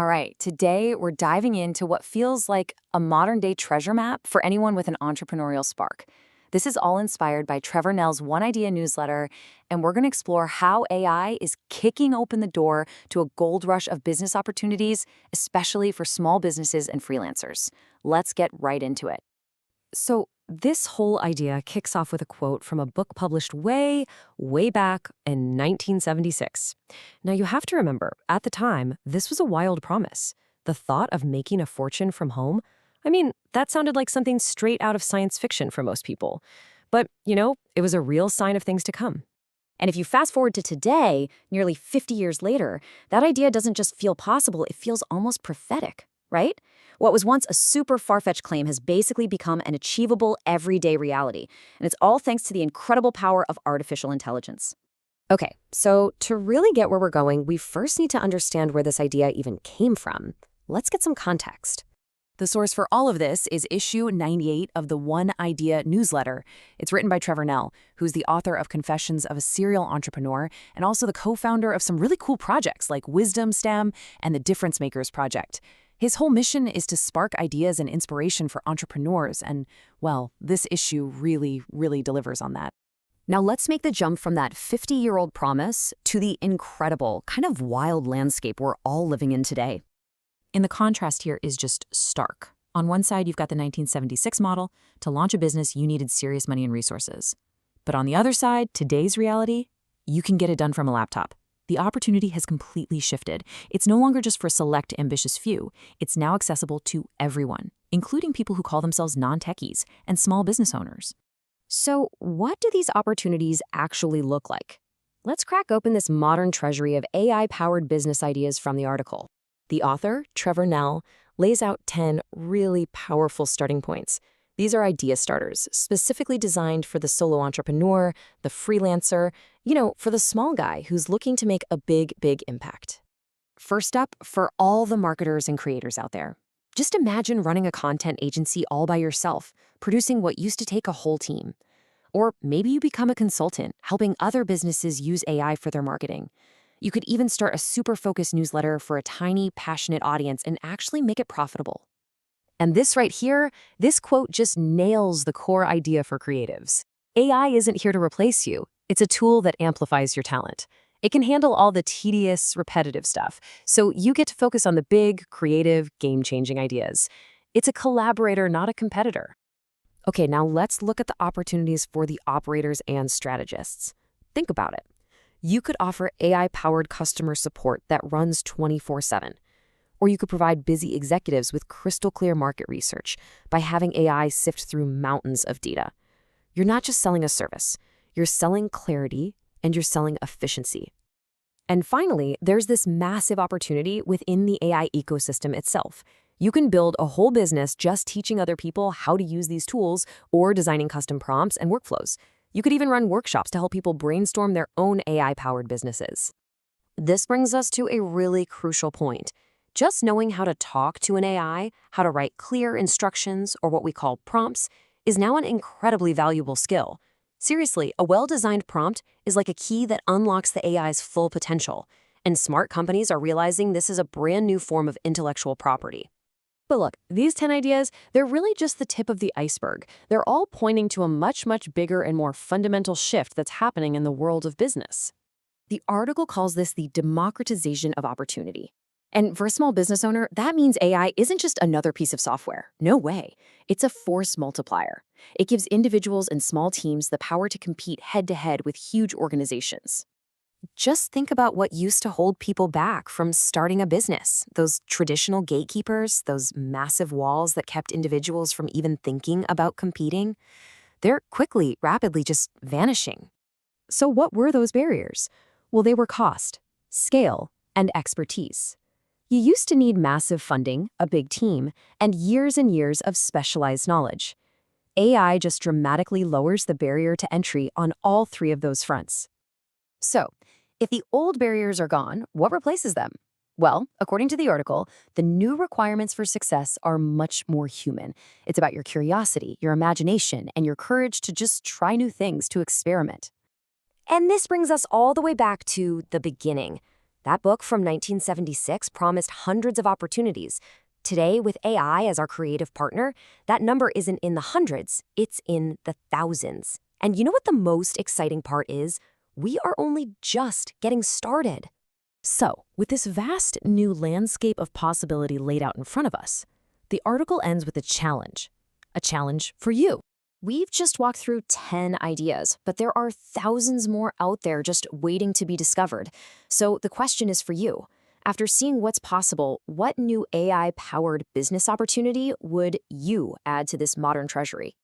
All right, today we're diving into what feels like a modern day treasure map for anyone with an entrepreneurial spark. This is all inspired by Trevor Nell's One Idea newsletter, and we're going to explore how AI is kicking open the door to a gold rush of business opportunities, especially for small businesses and freelancers. Let's get right into it. So, this whole idea kicks off with a quote from a book published way back in 1976. Now, you have to remember, at the time, this was a wild promise. The thought of making a fortune from home, that sounded like something straight out of science fiction for most people. But, it was a real sign of things to come. And if you fast forward to today, nearly 50 years later, that idea doesn't just feel possible, it feels almost prophetic, right? What was once a super far-fetched claim has basically become an achievable everyday reality, and it's all thanks to the incredible power of artificial intelligence. Okay, so to really get where we're going, we first need to understand where this idea even came from. Let's get some context. The source for all of this is issue 98 of the One Idea newsletter. It's written by Trevor Nel, who's the author of Confessions of a Serial Entrepreneur and also the co-founder of some really cool projects like Wisdom STEM and the Difference Makers Project. His whole mission is to spark ideas and inspiration for entrepreneurs, and, well, this issue really delivers on that. Now let's make the jump from that 50-year-old promise to the incredible, kind of wild landscape we're all living in today. And the contrast here is just stark. On one side, you've got the 1976 model. To launch a business, you needed serious money and resources. But on the other side, today's reality, you can get it done from a laptop. The opportunity has completely shifted. It's no longer just for a select, ambitious few. It's now accessible to everyone, including people who call themselves non-techies and small business owners. So what do these opportunities actually look like? Let's crack open this modern treasury of AI-powered business ideas from the article. The author, Trevor Nel, lays out 10 really powerful starting points. These are idea starters, specifically designed for the solo entrepreneur, the freelancer, for the small guy who's looking to make a big impact. First up, for all the marketers and creators out there, just imagine running a content agency all by yourself, producing what used to take a whole team. Or maybe you become a consultant, helping other businesses use AI for their marketing. You could even start a super focused newsletter for a tiny, passionate audience and actually make it profitable. And this right here, this quote just nails the core idea for creatives. AI isn't here to replace you. It's a tool that amplifies your talent. It can handle all the tedious, repetitive stuff, so you get to focus on the big, creative, game-changing ideas. It's a collaborator, not a competitor. Okay, now let's look at the opportunities for the operators and strategists. Think about it. You could offer AI-powered customer support that runs 24/7. Or you could provide busy executives with crystal-clear market research by having AI sift through mountains of data. You're not just selling a service. You're selling clarity, and you're selling efficiency. And finally, there's this massive opportunity within the AI ecosystem itself. You can build a whole business just teaching other people how to use these tools or designing custom prompts and workflows. You could even run workshops to help people brainstorm their own AI-powered businesses. This brings us to a really crucial point. Just knowing how to talk to an AI, how to write clear instructions, or what we call prompts, is now an incredibly valuable skill. Seriously, a well-designed prompt is like a key that unlocks the AI's full potential, and smart companies are realizing this is a brand new form of intellectual property. But look, these 10 ideas, they're really just the tip of the iceberg. They're all pointing to a much bigger and more fundamental shift that's happening in the world of business. The article calls this the democratization of opportunity. And for a small business owner, that means AI isn't just another piece of software. No way. It's a force multiplier. It gives individuals and small teams the power to compete head-to-head with huge organizations. Just think about what used to hold people back from starting a business. Those traditional gatekeepers, those massive walls that kept individuals from even thinking about competing. They're rapidly just vanishing. So what were those barriers? Well, they were cost, scale, and expertise. You used to need massive funding, a big team, and years of specialized knowledge. AI just dramatically lowers the barrier to entry on all three of those fronts. So, if the old barriers are gone, what replaces them? Well, according to the article, the new requirements for success are much more human. It's about your curiosity, your imagination, and your courage to just try new things, to experiment. And this brings us all the way back to the beginning. That book from 1976 promised hundreds of opportunities. Today, with AI as our creative partner, that number isn't in the hundreds, it's in the thousands. And you know what the most exciting part is? We are only just getting started. So, with this vast new landscape of possibility laid out in front of us, the article ends with a challenge for you. We've just walked through 10 ideas, but there are thousands more out there just waiting to be discovered. So the question is for you. After seeing what's possible, what new AI-powered business opportunity would you add to this modern treasury?